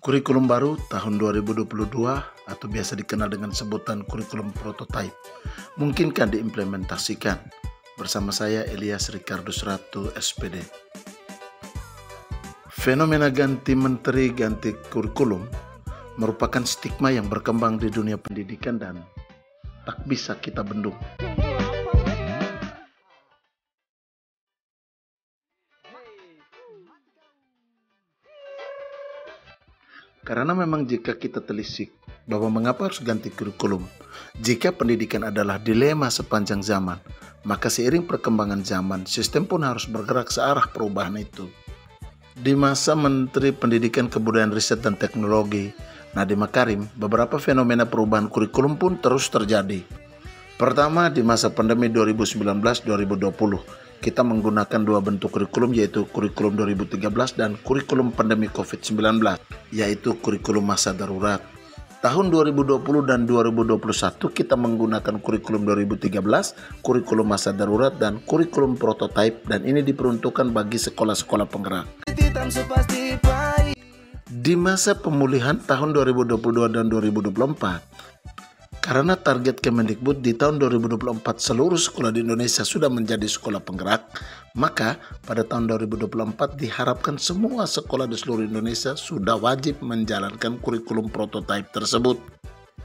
Kurikulum baru tahun 2022 atau biasa dikenal dengan sebutan kurikulum prototype mungkinkah diimplementasikan? Bersama saya Elias Ricardus Ratu SPD. Fenomena ganti menteri ganti kurikulum merupakan stigma yang berkembang di dunia pendidikan dan tak bisa kita bendung. Karena memang jika kita telisik bahwa mengapa harus ganti kurikulum, jika pendidikan adalah dilema sepanjang zaman, maka seiring perkembangan zaman, sistem pun harus bergerak searah perubahan itu. Di masa Menteri Pendidikan Kebudayaan Riset dan Teknologi, Nadiem Makarim, beberapa fenomena perubahan kurikulum pun terus terjadi. Pertama, di masa pandemi 2019-2020, kita menggunakan dua bentuk kurikulum, yaitu kurikulum 2013 dan kurikulum pandemi COVID-19, yaitu kurikulum masa darurat. Tahun 2020 dan 2021 kita menggunakan kurikulum 2013, kurikulum masa darurat, dan kurikulum prototype, dan ini diperuntukkan bagi sekolah-sekolah penggerak. Di masa pemulihan tahun 2022 dan 2024, karena target Kemendikbud di tahun 2024 seluruh sekolah di Indonesia sudah menjadi sekolah penggerak, maka pada tahun 2024 diharapkan semua sekolah di seluruh Indonesia sudah wajib menjalankan kurikulum prototype tersebut.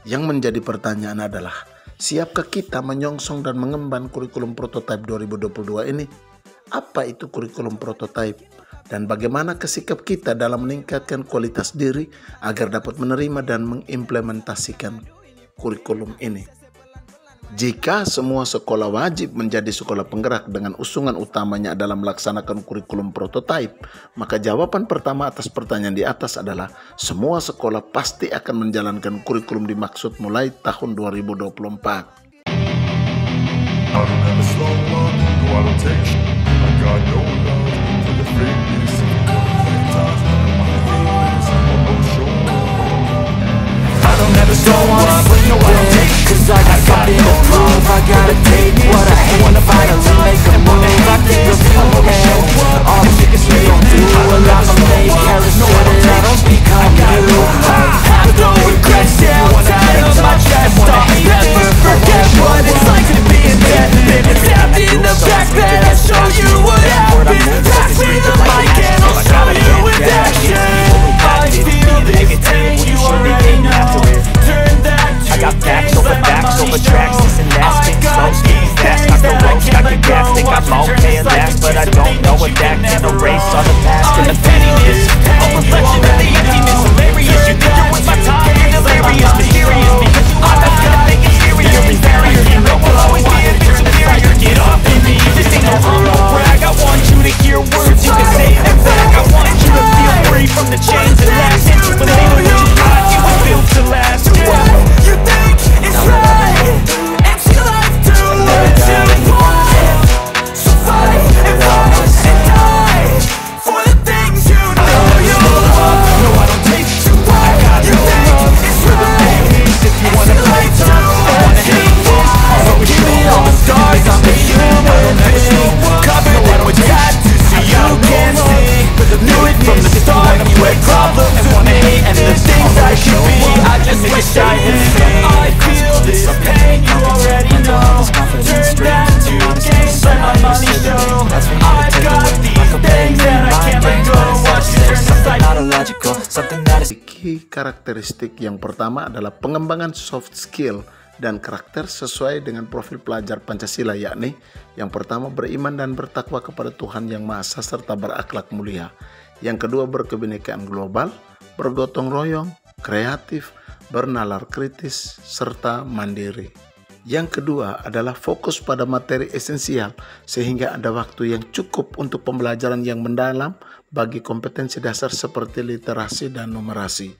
Yang menjadi pertanyaan adalah, siapkah kita menyongsong dan mengemban kurikulum prototype 2022 ini? Apa itu kurikulum prototype? Dan bagaimana sikap kita dalam meningkatkan kualitas diri agar dapat menerima dan mengimplementasikan kurikulum ini? Jika semua sekolah wajib menjadi sekolah penggerak dengan usungan utamanya adalah melaksanakan kurikulum prototype, maka jawaban pertama atas pertanyaan di atas adalah semua sekolah pasti akan menjalankan kurikulum dimaksud mulai tahun 2024. Cause I got something to prove, I gotta take what I hate, finally make a move. I think you'll feel pain, all the niggas we don't do a lot of fake careless that I don't become you. I have no regrets, yeah, I'm tired of my chest. I'll never forget what it's like to be in debt. Baby, stabbed in the back bed, I'll show you what happened. Pass me the mic and I'll show you with action. I feel this pain, you already know. Turn that to got facts over tracks, this and that, spin slow, speed fast, knock the road, got the gas, think I'm okay at last, but I don't know what that can erase all the past and the pettiness, a reflection of the emptiness, hilarious, you think you're with my time, you're delirious, mysterious, because you are not gonna make it serious, and barrier, you know I'll always be a bit superior, get off of me, this ain't no humble brag, I want you to hear words, you can say them back, I want you to feel free from the chains and last, and you believe what you got, you were built to last, you think it's right, it's your life, do what you want. So fight and rise and die for the things you know you want. No, I don't take too I got You no think love it's for the right, things if you wanna play it's tough, what wanna you hate this, want. so Give me all the stars, I'm a human being, covered in what you got to see. You can see, knew it from the start. You had problems with me and the things I could be. I just wish I had. I feel this pain, you already know. Turn that to gain, let my money show. I've got these things that I can't let go. Watch it turn to sight. not illogical, something that is Karakteristik yang pertama adalah pengembangan soft skill dan karakter sesuai dengan profil pelajar Pancasila, yakni yang pertama beriman dan bertakwa kepada Tuhan Yang Maha Esa serta berakhlak mulia. Yang kedua berkebinekaan global, bergotong royong, kreatif, bernalar kritis, serta mandiri. Yang kedua adalah fokus pada materi esensial sehingga ada waktu yang cukup untuk pembelajaran yang mendalam bagi kompetensi dasar seperti literasi dan numerasi.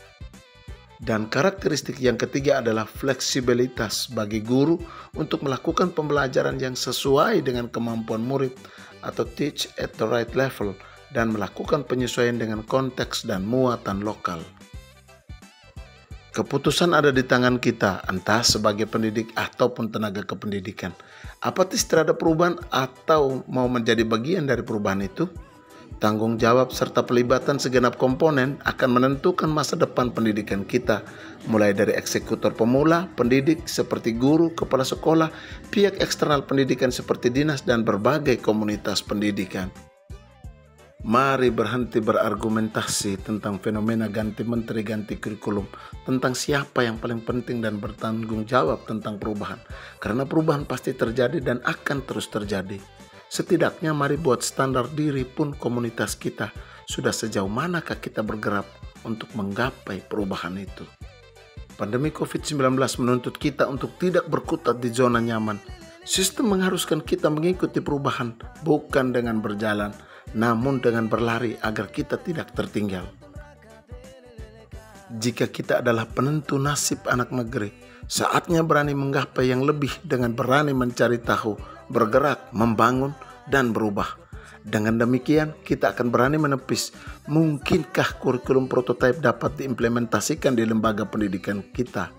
Dan karakteristik yang ketiga adalah fleksibilitas bagi guru untuk melakukan pembelajaran yang sesuai dengan kemampuan murid atau teach at the right level dan melakukan penyesuaian dengan konteks dan muatan lokal. Keputusan ada di tangan kita, entah sebagai pendidik ataupun tenaga kependidikan. Apatis terhadap perubahan atau mau menjadi bagian dari perubahan itu? Tanggung jawab serta pelibatan segenap komponen akan menentukan masa depan pendidikan kita, mulai dari eksekutor pemula, pendidik seperti guru, kepala sekolah, pihak eksternal pendidikan seperti dinas, dan berbagai komunitas pendidikan. Mari berhenti berargumentasi tentang fenomena ganti menteri, ganti kurikulum, tentang siapa yang paling penting dan bertanggung jawab tentang perubahan. Karena perubahan pasti terjadi dan akan terus terjadi. Setidaknya mari buat standar diri pun komunitas kita. Sudah sejauh manakah kita bergerak untuk menggapai perubahan itu? Pandemi COVID-19 menuntut kita untuk tidak berkutat di zona nyaman. Sistem mengharuskan kita mengikuti perubahan, bukan dengan berjalan, namun dengan berlari agar kita tidak tertinggal. Jika kita adalah penentu nasib anak negeri, saatnya berani menggapai yang lebih dengan berani mencari tahu, bergerak, membangun, dan berubah. Dengan demikian, kita akan berani menepis, mungkinkah kurikulum prototipe dapat diimplementasikan di lembaga pendidikan kita?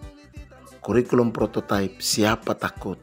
Kurikulum prototipe, siapa takut?